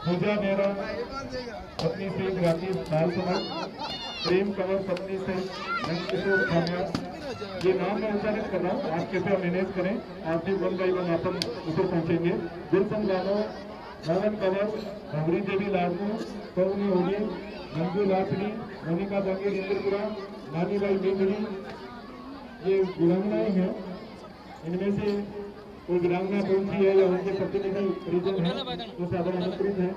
पूजा मेहरा पत्नी से राकेश बाल समाज, प्रेम कंवर पत्नी से नंदकिशोर खामिया। ये नाम मैं उच्चारित कर रहा हूँ, आप कृपया मैनेज करें। आप भी वन बाई वन अपन ऊपर पहुंचेंगे। दिलसन रानो, मोहन कंवर, भवरी देवी लाडनू, करुणी होगी, मंजू लाखनी, मोनिका दंगे इंद्रपुरा, नानी बाई मेमरी। ये वीरांगनाएं हैं। इनमें से कोई वीरांगना पहुंची है या उनके प्रतिनिधि परिजन है तो सादर आमंत्रित है।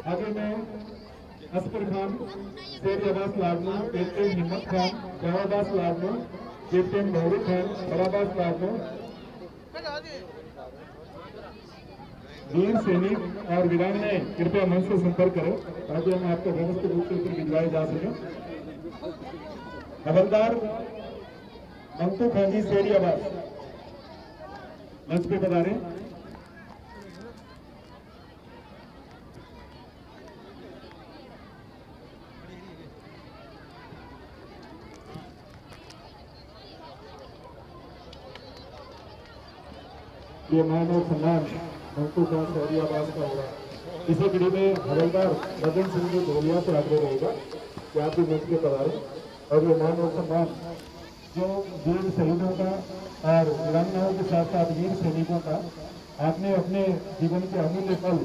आगे में असफर खान, शेर अब्बास लाडनू, कैप्टन हिम्मत खान, जवादास लाडनू, कैप्टन मौरी खान, बराबास लाडनू, वीर सैनिक और वीरांगनाएं कृपया मंच से संपर्क करें ताकि हम आपको व्यवस्थित रूप से भिजवाए जा सके। हवलदार मंतू खान जी शेरी आवास मंच पे पधारे। ये मान और सम्मान मंतू खान शेरी आवास का होगा। इसी कड़ी में हवलदार मदन सिंह जी धोलिया से आग्रह रहेगा कि आप भी मंच पे पधारें और ये मान और सम्मान जो वीर शहीदों का और वीरांगनाओं के साथ साथ वीर सैनिकों का आपने अपने जीवन के अमूल्य पल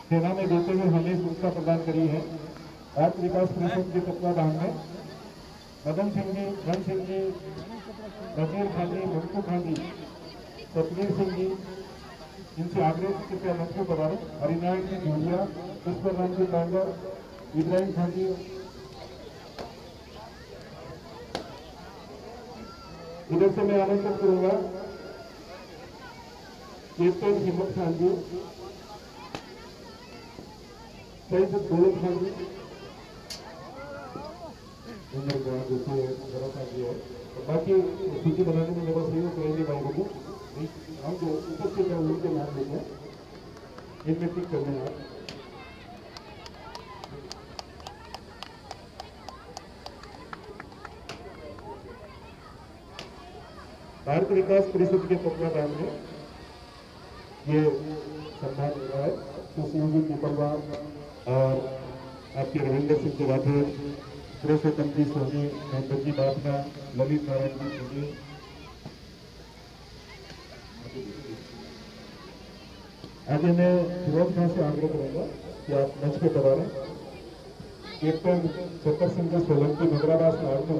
सेना में देते हुए हमें सुरक्षा प्रदान करी है। राज्य विकास परिषद के तत्वाधान में मदन सिंह जी, धन सिंह जी, नजीर खान जी, मंटू खान जी, सतवीर सिंह जी, इनसे आग्रह कृपया मंच को पधारें। हरिनारायण जी झूलिया, पुष्पराम जी कांगर, इब्राहिम खान जी। इधर से मैं आमंत्रित करूंगा कैप्टन हिम्मत खान जी, शहीद दौलत खान जी, उम्र जवान देखिए जरा सा जी है। और बाकी सूची बनाने में मेरा सहयोग करेंगे भाई को। हम जो उपस्थित है उनके नाम लेते हैं, इनमें टिक करने हैं। भारत विकास परिषद के तत्वाधान में ये सम्मान मिला है। सुशील जी पीपलवार और आपके रविंदर सिंह राठौर, पुरुषोत्तम जी सोनी, महेंद्र जी बापना, ललित नारायण जी सोनी। आगे मैं फिरोज खान से आग्रह करूंगा कि आप मंच पे पधारें। कैप्टन छतर सिंह जी सोलंकी, मगराबास लाडनू।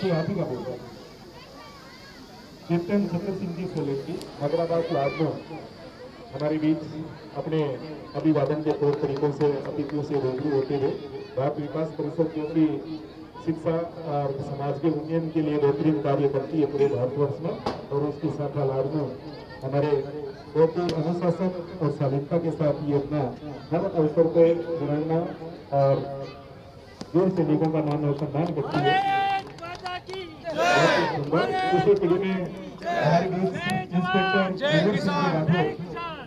आप ही का बोल रहा कैप्टन छतर सिंह जी सोलंकी, मगराबाद लाडनू हमारे बीच अपने अभिवादन के तौर तरीकों से अतिथियों से रूबरू होते हुए भारत विकास परिषद जो कि शिक्षा और समाज के उन्नयन के लिए बेहतरीन कार्य करती है पूरे भारतवर्ष में, और उसकी शाखा लाडनू हमारे बहुत ही अनुशासन और शालीनता के साथ ये अपना हर अवसर पर वीरांगना और वीर सैनिकों का मान और सम्मान करती है। उसी कड़ी में हमारे बीच इंस्पेक्टर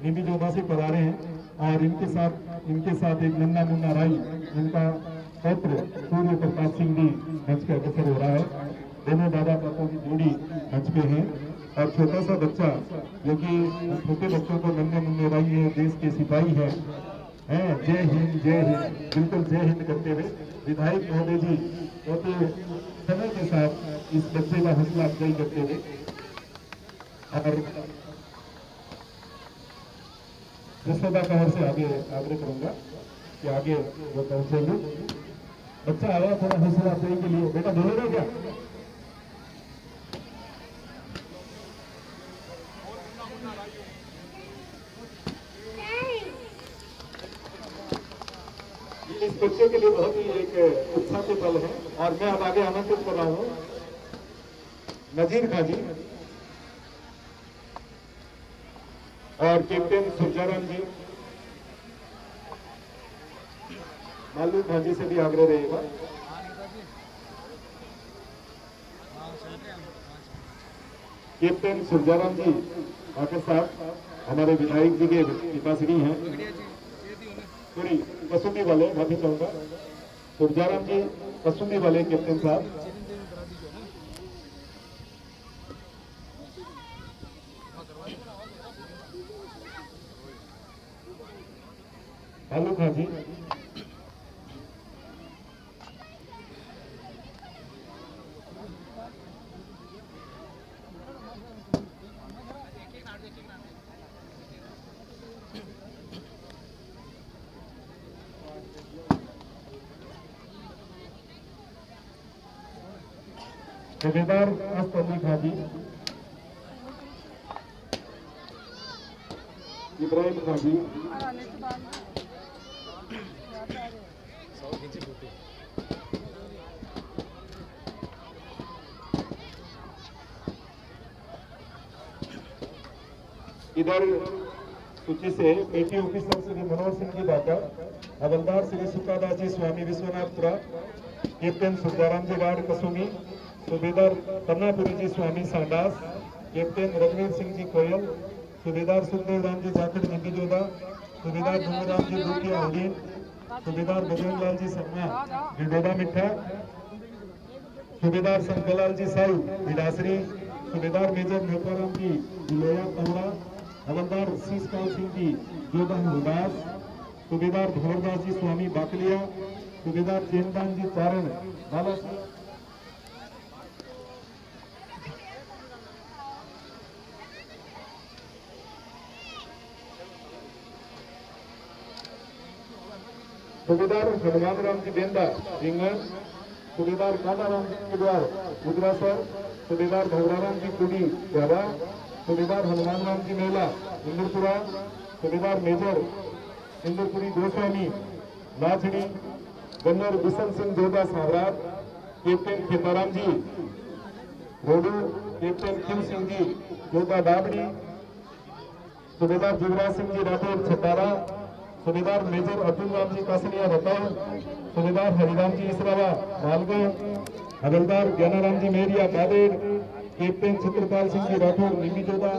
निधि जोधा से पधारे हैं और इनके साथ एक नन्ना मुन्ना राई, इनका पौत्र सूर्य प्रताप सिंह जी मंच पे अग्रसर हो रहा है। दोनों दादा पापों की जोड़ी मंच पे है और छोटा सा बच्चा जो कि छोटे बच्चों को नन्हे मुन्ने राई है, देश के सिपाही है। जय हिंद जय हिंद, बिल्कुल जय हिंद करते हुए विधायक महोदय जी बहुत समय के साथ इस बच्चे का हौसला अफजाई करते हुए और यशोदा कहर से आगे आग्रह करूंगा कि आगे वो पहुंचेंगे। बच्चा आया थोड़ा हौसला अफजाई के लिए, बेटा बोलेगा क्या? इस बच्चे के लिए बहुत ही एक उत्साह के पल है और मैं अब आगे आमंत्रित कर रहा हूँ नजीर खान जी, और कैप्टन सुरजाराम जी मालू भांजी से भी आग्रह रहेगा। कैप्टन सुरजाराम जी आकर साहब हमारे विधायक जी के पिताश्री हैं, पूरी कसुंदी वाले, माफी चाहूंगा, सुरजाराम जी कसुंदी वाले कैप्टन साहब। भालू खां जी, सूबेदार अली खां जी, इब्राहिम खां जी, इधर सूची से पेटी ऑफिसर श्री मनोहर सिंह जी बाकर, हवलदार श्री सुकादास जी स्वामी विश्वनाथपुरा, कैप्टन सुरजाराम जी वार्ड कसुमी, सूबेदार कन्नापुरी जी स्वामी सांडास, कैप्टन रघुवीर सिंह जी कोयल, सूबेदार सुखदेव राम जी जाखड़ निंदीजोदा, सूबेदार धूमराम जी दूतिया हडीन, सूबेदार बजरंग लाल जी शर्मा विडोदा मिठा, सूबेदार शंकरलाल जी साहू विडासरी, सूबेदार मेजर नेपाराम जी लोया कौड़ा, हवलदार शीशपाल सिंह जी जोधा उदास, सूबेदार भोरदास जी स्वामी बाकलिया, सूबेदार चैनदान जी चारण बाला सिंह, सूबेदार हनुमान राम जी बेंदा रिंगन, सूबेदार कांडाराम जी कुदवार उदरासर, सूबेदार भगवाराम जी कुड़ी गहरा, सूबेदार हनुमान राम जी मेला इंदुरपुरा, सूबेदार major इंदुरपुरी Goswami लाचड़ी, gunner Bishan Singh Jodha सावरात, captain Khetaram जी रोडू, कैप्टन खिम सिंह जी जोधा दाबड़ी, सूबेदार जुगराज सिंह जी राठौर छतारा, सूबेदार मेजर अब्दुल राम जी कासनिया रतौर, सूबेदार हरिराम जी इसरावा मालगांव, हवलदार ज्ञानाराम जी मेरिया कादेर, कैप्टन छत्रपाल सिंह जी राठौर निमीजोदा,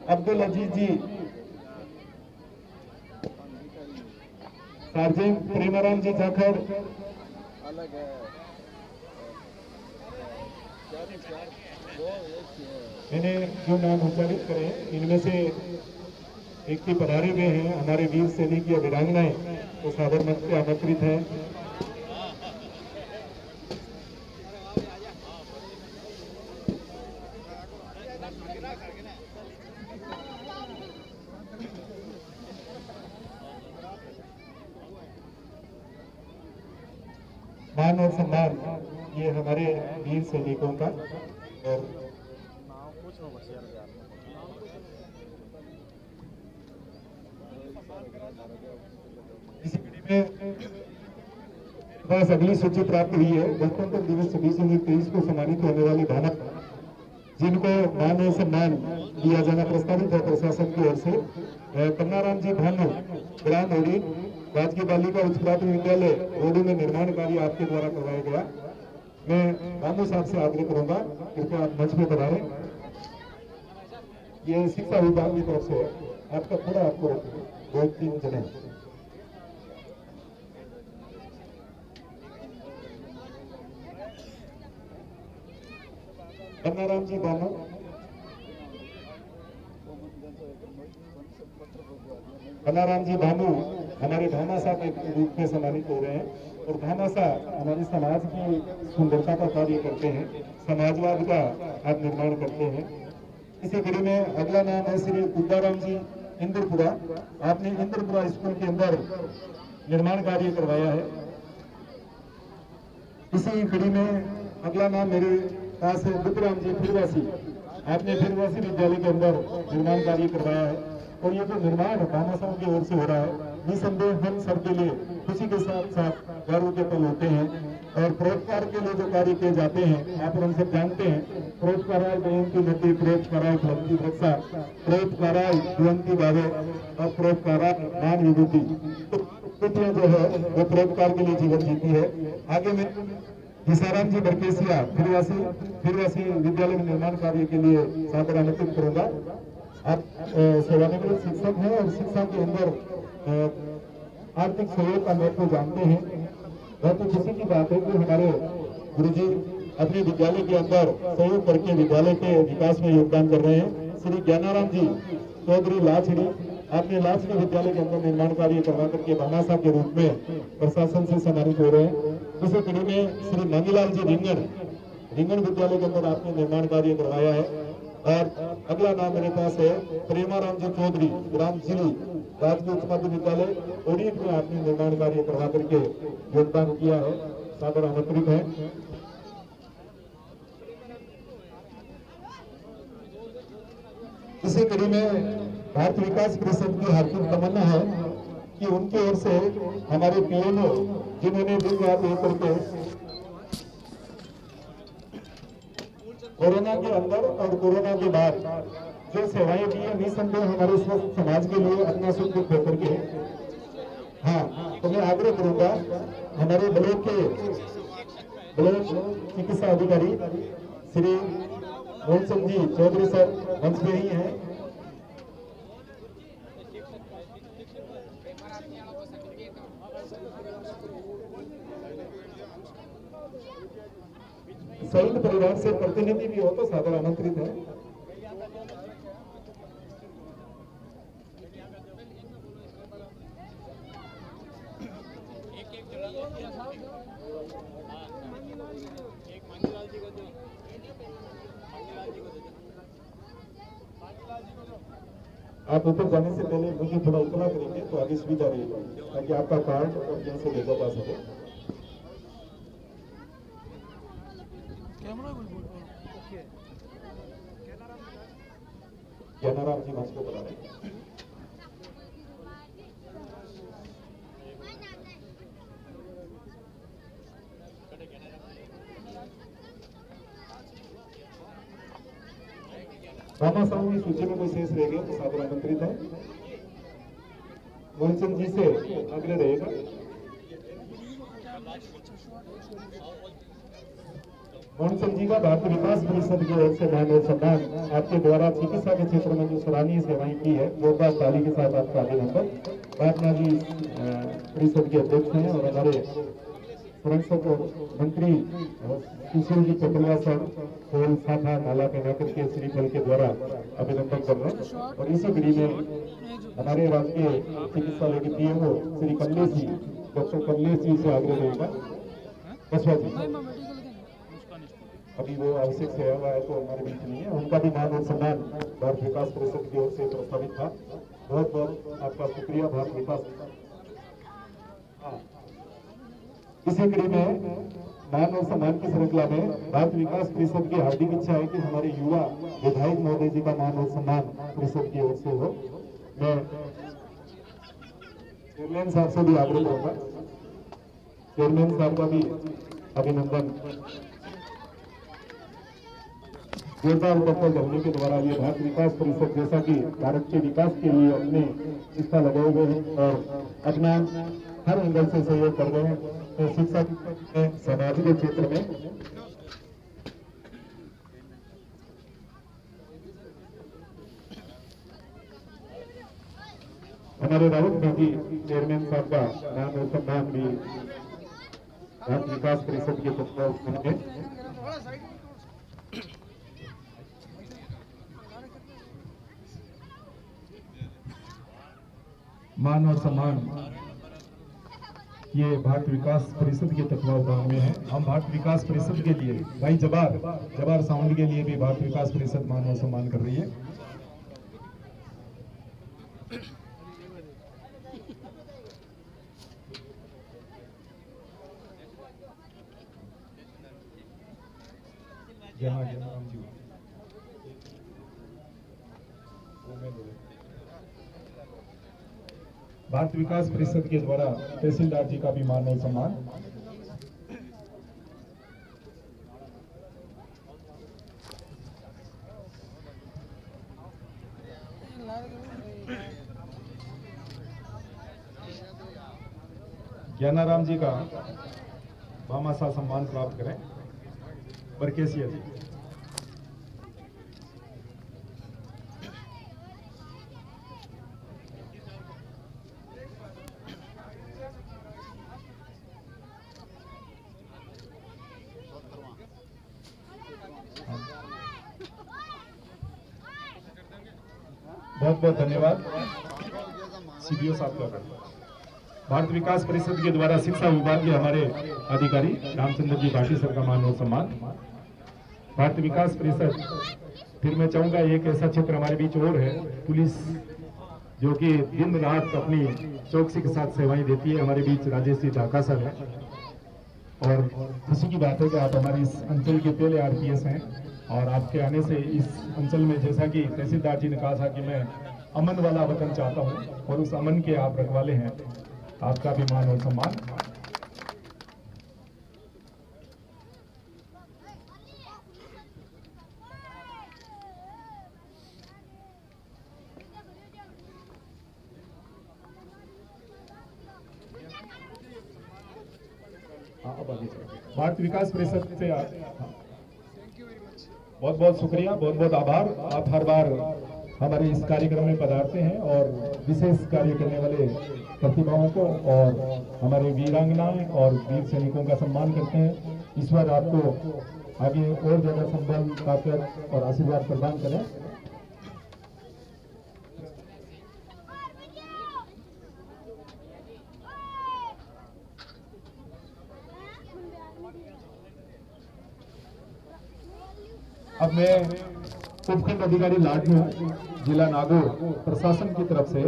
अब्दुल अजीज जी, सार्जेंट प्रेमाराम जी जाखड़, इन्हें जो नाम उच्चारित करें इनमें से एक की पधारे हुए हैं हमारे वीर सैनिक या वीरांगनाएं, तो सादर मंच पे आमंत्रित हैं। मान और सम्मान ये हमारे वीर सैनिकों का, और इसी कड़ी में बस अगली सूची प्राप्त हुई है। गणतंत्र दिवस 26/23 को सम्मानित होने वाले धानक जिनको मान और सम्मान दिया जाना प्रस्तावित है प्रशासन की ओर से, कन्नाराम जी भानु ग्राम होड़ी राजकीय बालिका उच्च प्राथमिक विद्यालय रोडू में निर्माण कार्य आपके द्वारा करवाया गया। मैं भानु साहब से आग्रह करूंगा कृपया आप मंच पे पधारें। ये शिक्षा विभाग की तरफ से आपका थोड़ा आपको 2-3 जने कन्नाराम जी भानु, कन्नाराम जी भानु हमारे भामाशाह के रूप में सम्मानित हो रहे हैं और भामाशाह हमारे समाज की सुंदरता का कार्य करते हैं, समाजवाद का आप निर्माण करते हैं। इसी कड़ी में अगला नाम है श्री उद्दाराम जी इंद्रपुरा। आपने इंद्रपुरा स्कूल के अंदर निर्माण कार्य करवाया है। इसी कड़ी में अगला नाम मेरे पास है बुद्धराम जी फिरवासी। आपने फिरवासी विद्यालय के अंदर निर्माण कार्य करवाया है और ये जो निर्माण भामाशाह की ओर से हो रहा है निसंदेह हम सबके लिए खुशी के साथ साथ गर्व के पल होते हैं। और परोपकार के लिए जो कार्य किए जाते हैं आप हम सब जानते हैं। परोपकाराय जयंती नदी, परोपकाराय भक्ति रक्षा, परोपकाराय जयंती भावे और परोपकाराय मान विभूति। कृतियां जो है वो परोपकार के लिए जीवन जीती है। आगे में हिसाराम जी बरकेसिया फिरवासी विद्यालय में निर्माण कार्य के लिए सादर आमंत्रित करूंगा। आप सेवानिवृत्त शिक्षक हैं और शिक्षा के अंदर आर्थिक सहयोग का महत्व जानते हैं। बहुत ही खुशी की बात है कि हमारे गुरुजी अपने विद्यालय के अंदर सहयोग करके विद्यालय के विकास में योगदान कर रहे हैं। श्री ज्ञानाराम जी चौधरी लाछड़ी, आपने लाछड़ी विद्यालय के अंदर निर्माण कार्य करवा करके भामाशाह के रूप में प्रशासन से सम्मानित हो रहे हैं। इसी कड़ी में श्री नंदीलाल जी रिंगण विद्यालय के अंदर आपने निर्माण कार्य करवाया है। और अगला नाम मेरे पास है प्रेमाराम जी चौधरी, ग्राम जिली, राजकीय उच्च माध्यमिक विद्यालय ओडीट में आपने निर्माण कार्य करवा करके योगदान किया है, सादर आमंत्रित है। इसी कड़ी में भारत विकास परिषद की हार्दिक तमन्ना है कि उनकी ओर से हमारे पीएनओ जिन्होंने दिन रात एक करके कोरोना के अंदर और कोरोना के बाद जो सेवाएं दी है, निसंदेह हमारे स्वस्थ समाज के लिए अपना सुख दुख होकर के। हाँ, तो मैं आग्रह करूंगा हमारे ब्लॉक चिकित्सा अधिकारी श्री मोहन जी चौधरी सर मंच पे ही हैं। संयुक्त परिवार से प्रतिनिधि भी हो तो सादर आमंत्रित है। आप ऊपर जाने से पहले मुझे थोड़ा इतना करेंगे तो आगे सुविधा रहेगी, ताकि आपका कार्ड और यहाँ से भेजा जा सके। ज्ञानाराम जी मंच को बुला रहे हैं। भामाशाह की सूची में कोई शेष रह गया तो सादर आमंत्रित है। मोहन जी से आग्रह रहेगा। मोहन जी का भारत विकास परिषद की ओर से मान और सम्मान आपके द्वारा चिकित्सा के क्षेत्र में जो सराहनीय सेवाएं की है, जोरदार ताली के साथ आपका अभिनंदन। भावना जी परिषद के अध्यक्ष हैं और हमारे संरक्षक मंत्री सुशील जी चकलिया सर फूल शाखा माला पहना करके श्रीफल के द्वारा अभिनंदन कर रहे हैं। और इसी कड़ी में हमारे राजकीय चिकित्सालय के पीएमओ श्री कमलेश जी, डॉक्टर कमलेश जी से आग्रह रहेगा। कसवा जी अभी वो आवश्यक से आया है तो हमारे बीच नहीं है, उनका भी मान और सम्मान भारत विकास परिषद की ओर से प्रस्तावित था। बहुत बहुत आपका शुक्रिया भारत विकास। इसी कड़ी में मान और सम्मान की श्रृंखला में भारत विकास परिषद की हार्दिक इच्छा है कि हमारे युवा विधायक महोदय जी का मान और सम्मान परिषद की ओर से हो। मैं चेयरमैन साहब से भी आग्रह करूंगा, चेयरमैन साहब का भी अभिनंदन। जोरदार उपस्थित होने के द्वारा ये भारत विकास परिषद जैसा कि भारत के विकास के लिए अपने हिस्सा लगाए हुए हैं और अपना हर एंगल से सहयोग कर रहे हैं। तो शिक्षा में, समाज के क्षेत्र में हमारे राहुल गांधी चेयरमैन साहब का नाम और सम्मान भी भारत विकास परिषद के तत्वावधान में। मान और सम्मान ये भारत विकास परिषद के तत्वावधान में है। हम भारत विकास परिषद के लिए भाई जबार साउंड के लिए भी भारत विकास परिषद मान और सम्मान कर रही है। भारत विकास परिषद के द्वारा तहसीलदार जी का भी मान और सम्मान। ज्ञानाराम जी का भामाशाह सम्मान प्राप्त करें। बरकेसिया जी। बहुत बहुत धन्यवाद सीबीओ साहब का। भारत विकास परिषद के द्वारा शिक्षा विभाग के हमारे अधिकारी रामचंद्र जी भाटी सर का मान और सम्मान। भारत विकास परिषद, फिर मैं चाहूंगा एक ऐसा क्षेत्र हमारे बीच और है, पुलिस, जो कि दिन रात अपनी चौकसी के साथ सेवाएं देती है। हमारे बीच राजेश जी ढाका सर है और खुशी की बात है कि आप हमारे इस अंचल के पहले आरपीएस हैं और आपके आने से इस अंचल में, जैसा कि तहसीलदार जी ने कहा था कि मैं अमन वाला वतन चाहता हूं और उस अमन के आप रखवाले हैं, आपका भी मान और सम्मान। भारत विकास परिषद से बहुत बहुत शुक्रिया, बहुत बहुत आभार। आप हर बार हमारे इस कार्यक्रम में पधारते हैं और विशेष कार्य करने वाले प्रतिभाओं को और हमारे वीरांगनाएं और वीर सैनिकों का सम्मान करते हैं। ईश्वर आपको आगे और ज्यादा संबल, ताकत और आशीर्वाद प्रदान करें। अब मैं उपखंड अधिकारी लाडनू, जिला नागौर प्रशासन की तरफ से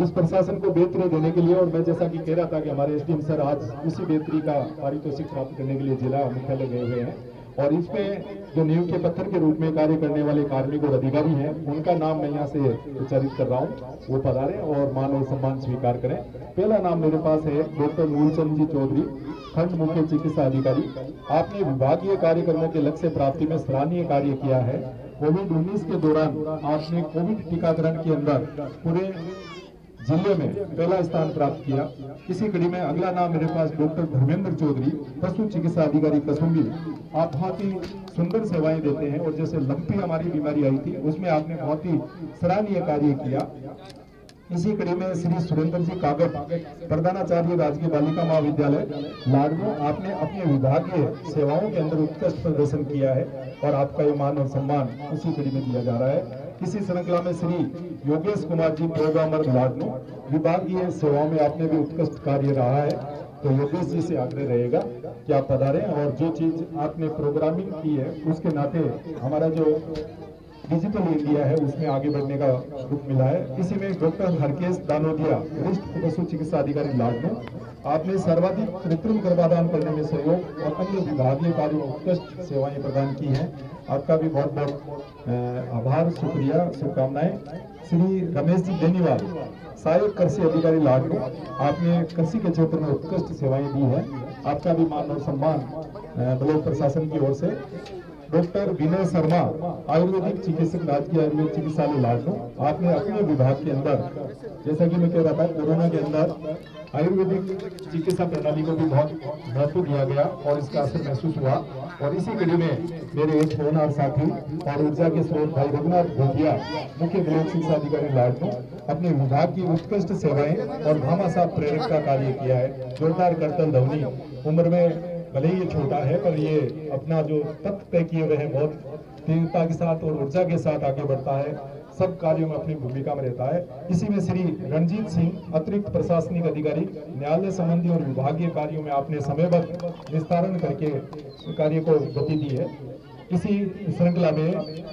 इस प्रशासन को बेहतरी देने के लिए, और मैं जैसा कि कह रहा था कि हमारे एसडीएम सर आज उसी बेहतरी का पारितोषिक प्राप्त करने के लिए जिला मुख्यालय गए हुए हैं और इसमें जो नींव के पत्थर के रूप में कार्य करने वाले कार्मिक और अधिकारी हैं, उनका नाम मैं यहाँ से उच्चारित कर रहा हूँ, वो पधारें और मान और सम्मान स्वीकार करें। पहला नाम मेरे पास है डॉक्टर मूलचंद जी चौधरी, खंड मुख्य चिकित्सा अधिकारी। आपने विभागीय कार्यक्रमों के लक्ष्य प्राप्ति में सराहनीय कार्य किया है। कोविड-19 के दौरान आपने कोविड टीकाकरण के अंदर पूरे जिले में पहला स्थान प्राप्त किया। इसी कड़ी में अगला नाम मेरे पास डॉक्टर धर्मेंद्र चौधरी, पशु चिकित्सा अधिकारी कसुम्बी। आप बहुत ही सुंदर सेवाएं देते हैं और जैसे लंपी हमारी बीमारी आई थी उसमें आपने बहुत ही सराहनीय कार्य किया। इसी कड़ी में श्री सुरेंद्र जी कागट, प्रधानाचार्य राजकीय बालिका महाविद्यालय लाडनू, आपने अपने विभागीय सेवाओं के अंदर उत्कृष्ट प्रदर्शन किया है और आपका ये मान और सम्मान उसी कड़ी में दिया जा रहा है। इसी श्रृंखला में श्री योगेश कुमार जी, प्रोग्रामर लाडनू, विभागीय सेवाओं में आपने भी उत्कृष्ट कार्य रहा है, तो योगेश जी से आग्रह रहेगा कि आप पधारें और जो चीज आपने प्रोग्रामिंग की है उसके नाते हमारा जो डिजिटल इंडिया है उसमें आगे बढ़ने का रूप मिला है। इसी में डॉक्टर हरकेश दानोदिया, वरिष्ठ पशु चिकित्सा अधिकारी लाडनू, आपने सर्वाधिक कृत्रिम गर्भाधान करने में सहयोग और अन्य विभागीय कार्यों में उत्कृष्ट सेवाएं प्रदान की हैं। आपका भी बहुत बहुत आभार, शुक्रिया, शुभकामनाएं। श्री रमेश जी बेनीवाल, सहायक कृषि अधिकारी लाडनू, आपने कृषि के क्षेत्र में उत्कृष्ट सेवाएं दी है। आपका भी मान और सम्मान ब्लॉक प्रशासन की ओर से। डॉक्टर विनय शर्मा, आयुर्वेदिक चिकित्सक, राजकीय आयुर्वेद चिकित्सालय लाडनू, आपने अपने विभाग के अंदर, जैसा कि मैं कह रहा था, कोरोना के अंदर आयुर्वेदिक चिकित्सा प्रणाली को भी बहुत महत्व दिया गया और इसका असर महसूस हुआ। और इसी कड़ी में मेरे एक होनहार साथी और ऊर्जा के स्रोत भाई रघुनाथ घोटिया, मुख्य ब्लॉक शिक्षा अधिकारी लाडनू, अपने विभाग की उत्कृष्ट सेवाएं और भामाशाह प्रेरक का कार्य किया है। जोरदार करतल ध्वनि, उम्र में भले ही ये छोटा है पर ये अपना जो तत्व तय किए हुए हैं बहुत तीव्रता के साथ और ऊर्जा के साथ आगे बढ़ता है, सब कार्यों में अपनी भूमिका में रहता है। इसी में श्री रणजीत सिंह, अतिरिक्त प्रशासनिक अधिकारी, न्यायालय संबंधी और विभागीय कार्यों में आपने समयबद्ध विस्तारण करके कार्य को गति दी है। इसी श्रृंखला में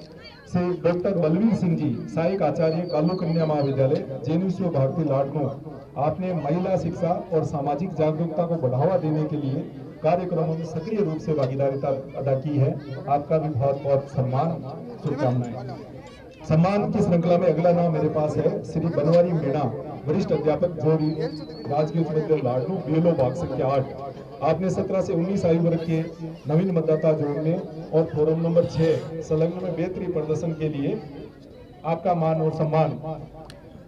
से डॉक्टर बलवीर सिंह जी, सहायक आचार्य, कालू कन्या महाविद्यालय, जेएनयू भारती लाडनू, आपने महिला शिक्षा और सामाजिक जागरूकता को बढ़ावा देने के लिए कार्यक्रमों में सक्रिय रूप से भागीदारिता अदा की है। आपका भी बहुत बहुत सम्मान, शुभकामनाएं। सम्मान की श्रृंखला में अगला नाम मेरे पास है श्री बनवारी मीणा, वरिष्ठ अध्यापक जोड़ी, राजकीय उच्च विद्यालय लाडनू, बीएलओ भाग संख्या 8। आपने 17 से 19 आयु वर्ग के नवीन मतदाता जोड़ने और फोरम नंबर 6 संलग्न में बेहतरीन प्रदर्शन के लिए आपका मान और सम्मान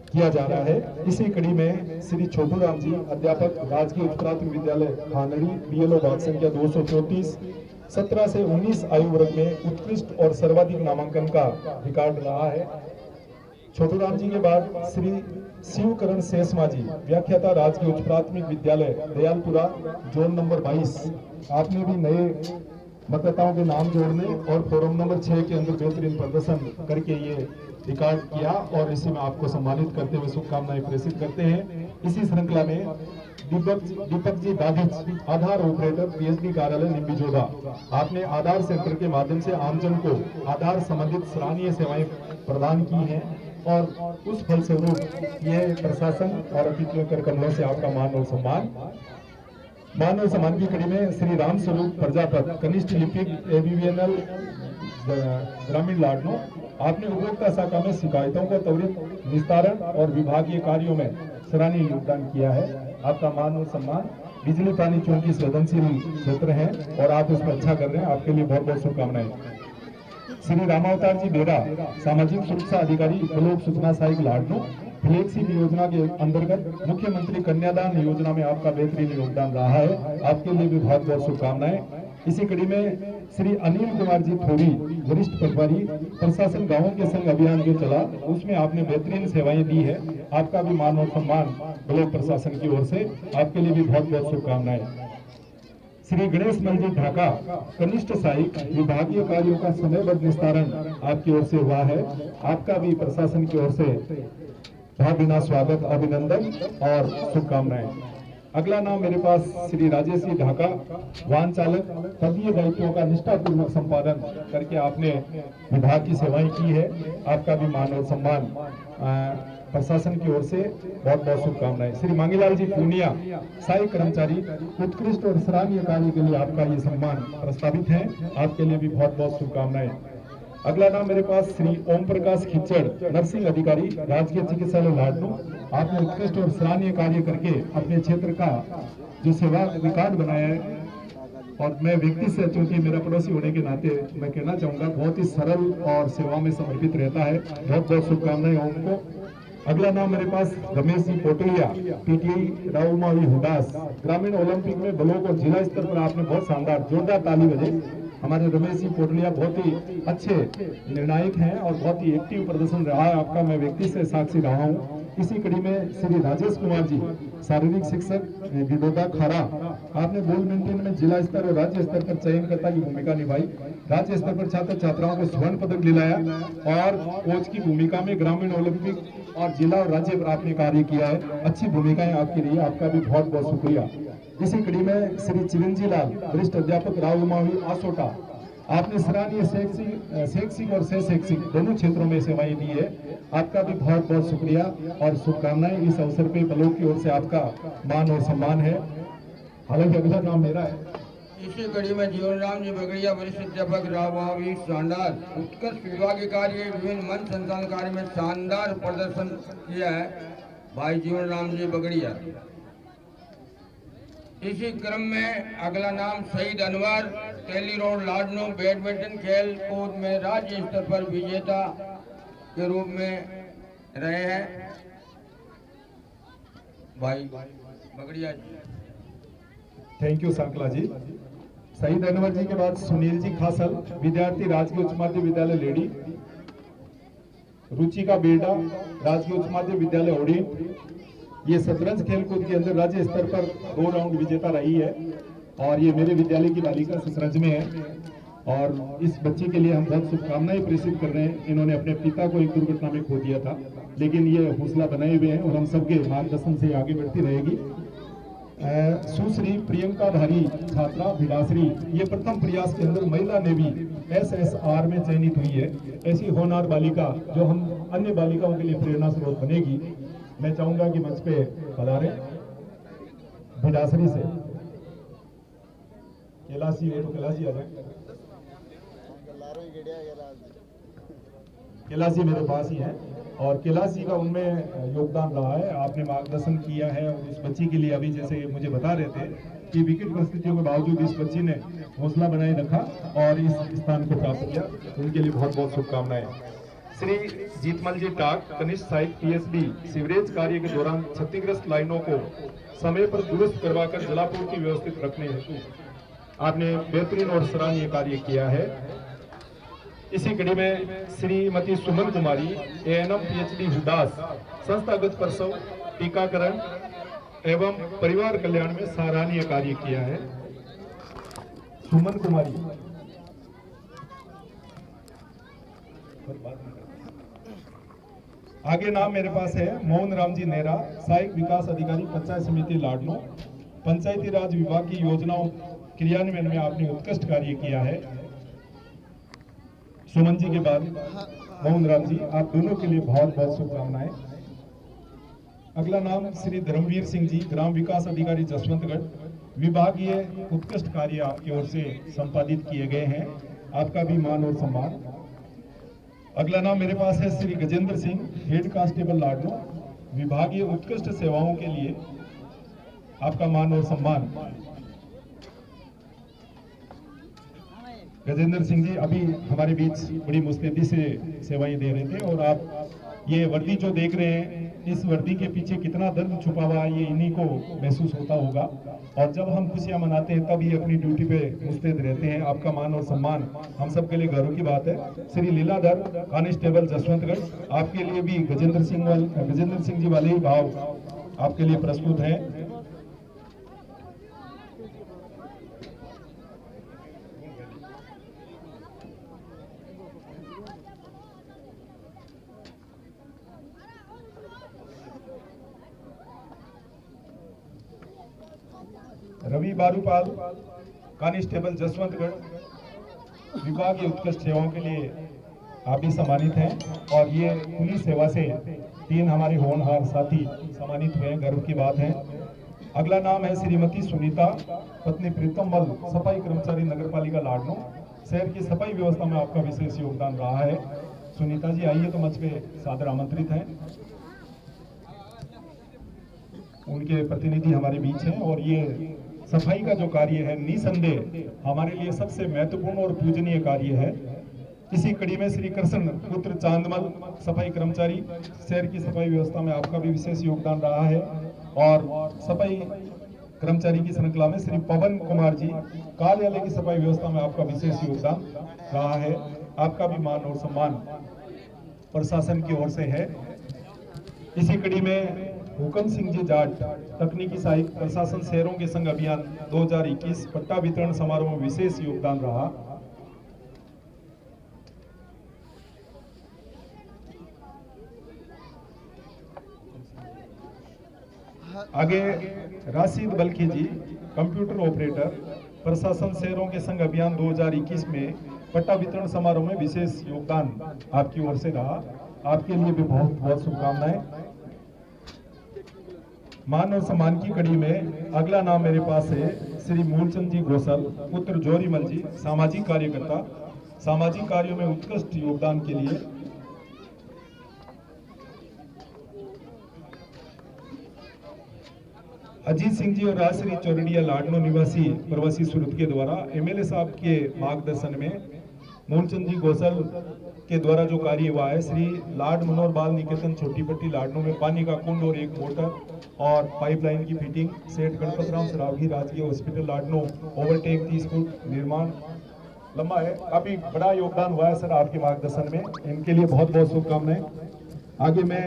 किया जा रहा है। इसी कड़ी में श्री छोटू राम जी अध्यापक राजकीय उच्च प्राथमिक विद्यालय खानड़ी बीएलओ भाग संख्या 234 17 से 19 आयु वर्ग में उत्कृष्ट और सर्वाधिक नामांकन का रिकॉर्ड रहा है। छोटू राम जी के बाद श्री शिवकरण शेषमा जी व्याख्याता राजकीय उच्च प्राथमिक विद्यालय दयालपुरा जोन नंबर 22। आपने भी नए मतदाताओं के नाम जोड़ने और फोरम नंबर 6 के अंदर बेहतरीन प्रदर्शन करके ये रिकॉर्ड किया और इसी में आपको सम्मानित करते हुए शुभकामनाएं प्रेषित करते हैं। इसी श्रृंखला में दीपक जी दादिच आधार ऑपरेटर पीएचडी कार्यालय निम्बीजोधा, आपने आधार सेंटर के माध्यम से आमजन को आधार संबंधित सराहनीय सेवाएं प्रदान की हैं और उस फलस्वरूप यह प्रशासन और अतिथियों कर कमलों से आपका मान और सम्मान की कड़ी में श्री राम स्वरूप प्रजापत कनिष्ठ लिपिक एबीवीएनएल ग्रामीण लाडनो, आपने उपभोक्ता शाखा में शिकायतों का त्वरित निस्तारण और विभागीय कार्यों में सराहनीय योगदान किया है। आपका मान और सम्मान बिजली पानी चूंकि संवेदनशील क्षेत्र है और आप उसमें अच्छा कर रहे हैं, आपके लिए बहुत बहुत शुभकामनाएं। श्री रामावतार जी बेरा सामाजिक सुरक्षा अधिकारी ब्लॉक सूचना सहायक लाडनो, फ्लेक्सी योजना के अंतर्गत मुख्यमंत्री कन्यादान योजना में आपका बेहतरीन योगदान रहा है, आपके लिए भी बहुत बहुत शुभकामनाएं। इसी कड़ी में श्री अनिल कुमार जी थोड़ी वरिष्ठ पटवारी प्रशासन गांवों के संग अभियान जो चला उसमें आपने बेहतरीन सेवाएं दी है, आपका भी मान और सम्मान ब्लॉक प्रशासन की ओर से, आपके लिए भी बहुत बहुत शुभकामनाएं। श्री गणेश मल जी ढाका कनिष्ठ सहायक विभागीय कार्यों का समयबद्ध निस्तारण आपकी ओर से हुआ है, आपका भी प्रशासन की ओर से भावभीना स्वागत अभिनंदन और शुभकामनाएं। अगला नाम मेरे पास श्री राजेश जी ढाका वाहन चालक पदीय दायित्वों का निष्ठापूर्वक संपादन करके आपने विभाग की सेवाएं की है, आपका भी मान और सम्मान प्रशासन की ओर से बहुत बहुत शुभकामनाएं। श्री मांगीलाल जी पूनिया सहायक कर्मचारी उत्कृष्ट और सराहनीय कार्य के लिए आपका ये सम्मान प्रस्तावित है, आपके लिए भी बहुत बहुत शुभकामनाएं। अगला नाम मेरे पास श्री ओम प्रकाश खिचड़ नर्सिंग अधिकारी राजकीय चिकित्सालय लाडनो, आपने उत्कृष्ट और सराहनीय कार्य करके अपने क्षेत्र का जो सेवा रिकॉर्ड बनाया है और मैं व्यक्ति से चूंकि मेरा पड़ोसी होने के नाते मैं कहना चाहूंगा बहुत ही सरल और सेवा में समर्पित रहता है, बहुत बहुत शुभकामनाएं ओम को। अगला नाम मेरे पास रमेश जी पोटलिया पीटीआई राउमावी हुडास ग्रामीण ओलंपिक में ब्लॉक और जिला स्तर पर आपने बहुत शानदार जोरदार ताली बजे। हमारे रमेश जी पोटलिया बहुत ही अच्छे निर्णायक हैं और बहुत ही एक्टिव प्रदर्शन रहा है आपका, मैं व्यक्ति से साक्षी रहा हूं। इसी कड़ी में श्री राजेश कुमार जी शारीरिक शिक्षक गिडोदा खारा, आपने बैडमिंटन में जिला स्तर और राज्य स्तर पर चयनकर्ता की भूमिका निभाई, राज्य स्तर पर छात्र छात्राओं को स्वर्ण पदक दिलाया और कोच की भूमिका में ग्रामीण ओलंपिक और जिला और राज्य पर आपने कार्य किया है, अच्छी भूमिकाएं आपकी रही है, आपका भी बहुत बहुत शुक्रिया। इसी कड़ी में श्री चिरंजी लाल वरिष्ठ अध्यापक रावमावी आसोटा, आपने सराहनीय शैक्षिक और सह शैक्षिक दोनों क्षेत्रों में सेवाएं दी है, आपका भी बहुत बहुत शुक्रिया और शुभकामनाएं। इस अवसर पे ब्लॉक की ओर से आपका मान और सम्मान है। हालांकि अगला नाम मेरा है। इसी कड़ी में जीवन राम जी बगड़िया वरिष्ठ अध्यापक रावमावी शानदार उत्कृष्ट विभागीय कार्य विभिन्न मंच संचालन कार्य में शानदार प्रदर्शन किया है भाई जीवन राम जी बगड़िया। इसी क्रम में अगला नाम शहीद अनवर टेली रोड लाडनो बैडमिंटन खेल कूद में राज्य स्तर पर विजेता के रूप में रहे हैं भाई बगड़िया जी। थैंक यू सांकला जी। शहीद अनवर जी के बाद सुनील जी खासल विद्यार्थी राजकीय उच्च माध्यमिक विद्यालय लेडी, रुचि का बेटा राजकीय उच्च माध्यमिक विद्यालय ओडी, ये शतरंज खेलकूद के अंदर राज्य स्तर पर 2 राउंड विजेता रही है और ये मेरे विद्यालय की बालिका शतरंज में है और इस बच्चे के लिए हम बहुत शुभकामनाएं प्रेषित कर रहे हैं। इन्होंने अपने पिता को एक दुर्घटना में खो दिया था, लेकिन ये हौसला बनाए हुए हैं और हम सबके मार्गदर्शन से आगे बढ़ती रहेगी। सुश्री प्रियंका धारी छात्रा भिलाश्री, ये प्रथम प्रयास के अंदर महिला ने भी SSR में चयनित हुई है। ऐसी होनहार बालिका जो हम अन्य बालिकाओं के लिए प्रेरणा स्रोत बनेगी, मैं चाहूंगा कि मंच पे पधारे भिलाश्री से। कैलाशी हो तो कैलाशी आ जाए, कैलाशी मेरे पास ही है और कैलाशी का उनमें योगदान रहा है, आपने मार्गदर्शन किया है और इस बच्ची के लिए अभी जैसे मुझे बता रहे थे कि विकट परिस्थितियों के बावजूद इस बच्ची ने हौसला बनाए रखा और इस स्थान को प्राप्त किया, उनके लिए बहुत बहुत शुभकामनाएं। श्री जीतमल जी टाक कनिष्ठ सहायक पीएचडी सीवरेज कार्य के दौरान क्षतिग्रस्त लाइनों को समय पर दुरुस्त करवाकर जलापूर्ति व्यवस्थित रखने हेतु आपने बेहतरीन और सराहनीय कार्य किया है। इसी कड़ी में श्रीमती सुमन कुमारी एएनएम पीएचडी हुडास संस्थागत प्रसव टीकाकरण एवं परिवार कल्याण में सराहनीय कार्य किया है। सुमन कुमारी आगे नाम मेरे पास है मोहन राम जी नेहरा, सहायक विकास अधिकारी पंचायत समिति लाडनो। पंचायती राज विभाग की योजनाओं क्रियान्वयन में आपने उत्कृष्ट कार्य किया है। सुमन जी के बाद मोहन राम जी, आप दोनों के लिए बहुत बहुत शुभकामनाएं। अगला नाम श्री धर्मवीर सिंह जी, ग्राम विकास अधिकारी जसवंतगढ़। विभागीय उत्कृष्ट कार्य आपकी ओर से संपादित किए गए हैं, आपका भी मान और सम्मान। अगला नाम मेरे पास है श्री गजेंद्र सिंह, हेड कांस्टेबल लाडनो। विभागीय उत्कृष्ट सेवाओं के लिए आपका मान और सम्मान। गजेंद्र सिंह जी अभी हमारे बीच बड़ी मुस्तैदी से सेवाएं दे रहे थे, और आप ये वर्दी जो देख रहे हैं, इस वर्दी के पीछे कितना दर्द छुपा हुआ है ये इन्हीं को महसूस होता होगा। और जब हम खुशियां मनाते हैं तब ये अपनी ड्यूटी पे मुस्तैद रहते हैं। आपका मान और सम्मान हम सब के लिए गर्व की बात है। श्री लीलाधर कांस्टेबल जसवंतगढ़, आपके लिए भी गजेंद्र सिंह जी वाले ही भाव आपके लिए प्रस्तुत हैं। रवि बारूपाल कांस्टेबल जसवंतगढ़, विभागीय उत्कृष्ट सेवाओं के लिए आप भी सम्मानित हैं। और ये पुलिस सेवा से 3 हमारे होनहार साथी सम्मानित हुए हैं, गर्व की बात है। अगला नाम है श्रीमती सुनीता पत्नी प्रीतम मल, सफाई कर्मचारी नगर पालिका लाडनो। शहर की सफाई व्यवस्था में आपका विशेष योगदान रहा है। सुनीता जी आइए तो मंच पे सादर आमंत्रित हैं। उनके प्रतिनिधि हमारे बीच हैं, और ये सफाई का जो कार्य है निसंदेह हमारे लिए सबसे महत्वपूर्ण और पूजनीय कार्य है। इसी कड़ी में श्री कृष्ण पुत्र चांदमल, सफाई कर्मचारी, शहर की सफाई व्यवस्था में आपका भी विशेष योगदान रहा है। और सफाई कर्मचारी की श्रृंखला में श्री पवन कुमार जी, कार्यालय की सफाई व्यवस्था में आपका विशेष योगदान रहा है। आपका भी मान और सम्मान प्रशासन की ओर से है। इसी कड़ी में हुकम सिंह जी जाट, तकनीकी सहायक, प्रशासन शहरों के संघ अभियान 2021 पट्टा वितरण समारोह में विशेष योगदान रहा। आगे राशिद बल्खी जी, कंप्यूटर ऑपरेटर, प्रशासन शहरों के संघ अभियान 2021 में पट्टा वितरण समारोह में विशेष योगदान आपकी ओर से रहा। आपके लिए भी बहुत बहुत शुभकामनाएं। मान और सम्मान की कड़ी में अगला नाम मेरे पास है श्री मूलचंद जी गोसल, पुत्र जोरीमल जी, सामाजिक कार्यकर्ता, सामाजिक कार्यों में उत्कृष्ट योगदान के लिए। अजीत सिंह जी और राजश्री चौरडिया लाडनो निवासी प्रवासी सुरत के द्वारा एमएलए साहब के मार्गदर्शन में मूलचंद जी गोसल के द्वारा जो कार्य हुआ है, श्री लाड मनोहर बाल निकेतन छोटी पट्टी लाडनो में पानी का कुंड और एक मोटर और पाइपलाइन की फिटिंग, सेठ गणपत राम सरावगी राजकीय हॉस्पिटल लाडनो ओवरटेक 30 फुट निर्माण लंबा है। काफी बड़ा योगदान हुआ है सर आपके मार्गदर्शन में, इनके लिए बहुत बहुत शुभकामनाएं। आगे मैं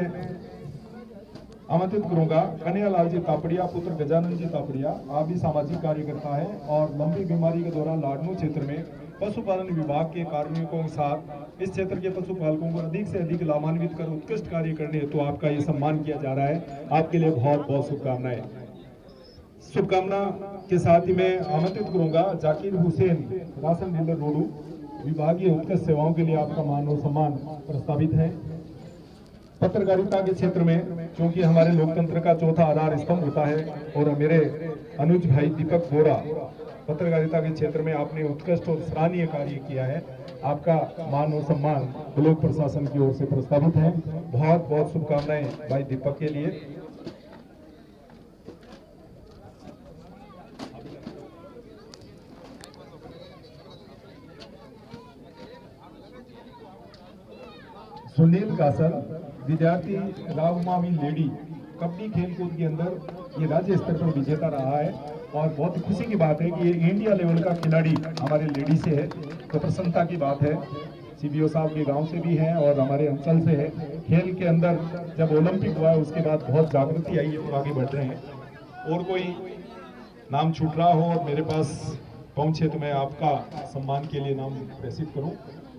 आमंत्रित करूंगा कन्हैयालाल जी तापड़िया, पुत्र गजानन जी तापड़िया। आप भी सामाजिक कार्यकर्ता हैं और लंबी बीमारी के दौरान लाडनो क्षेत्र में पशुपालन विभाग के कार्मिकों के साथ इस क्षेत्र के पशुपालकों को अधिक से अधिक लाभान्वित कर उत्कृष्ट कार्य करने हेतु तो आपका ये सम्मान किया जा रहा है। आपके लिए बहुत बहुत शुभकामनाएं। शुभकामना के साथ ही मैं आमंत्रित करूंगा जाकिर हुसैन, राशन डीलर रोडू, विभागीय उत्कृष्ट सेवाओं के लिए आपका मान और सम्मान प्रस्तावित है। पत्रकारिता के क्षेत्र में क्योंकि हमारे लोकतंत्र का चौथा आधार स्तंभ होता है, और मेरे अनुज भाई दीपक बोरा, पत्रकारिता के क्षेत्र में आपने उत्कृष्ट और सराहनीय कार्य किया है। आपका मान और सम्मान ब्लॉक प्रशासन की ओर से प्रस्तावित है। बहुत बहुत शुभकामनाएं भाई दीपक के लिए। सुनील कासल, विद्यार्थी रावमावी लेडी कबड्डी खेलकूद के अंदर ये राज्य स्तर पर विजेता रहा है और बहुत खुशी की बात है कि ये इंडिया लेवल का खिलाड़ी हमारे लेडी से है, तो प्रसन्नता की बात है। सीबीओ साहब के गांव से भी हैं और हमारे अंचल से है। खेल के अंदर जब ओलंपिक हुआ है उसके बाद बहुत जागृति आई है, तो आगे बढ़ रहे हैं। और कोई नाम छूट रहा हो और मेरे पास पहुंचे तो मैं आपका सम्मान के लिए नाम प्रेषित करूं।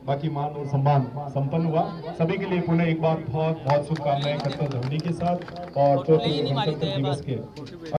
बाकी मान और सम्मान संपन्न हुआ। सभी के लिए पुनः एक बार बहुत बहुत शुभकामनाएं गणतंत्र ध्वनि के साथ और 4 गणतंत्र दिवस के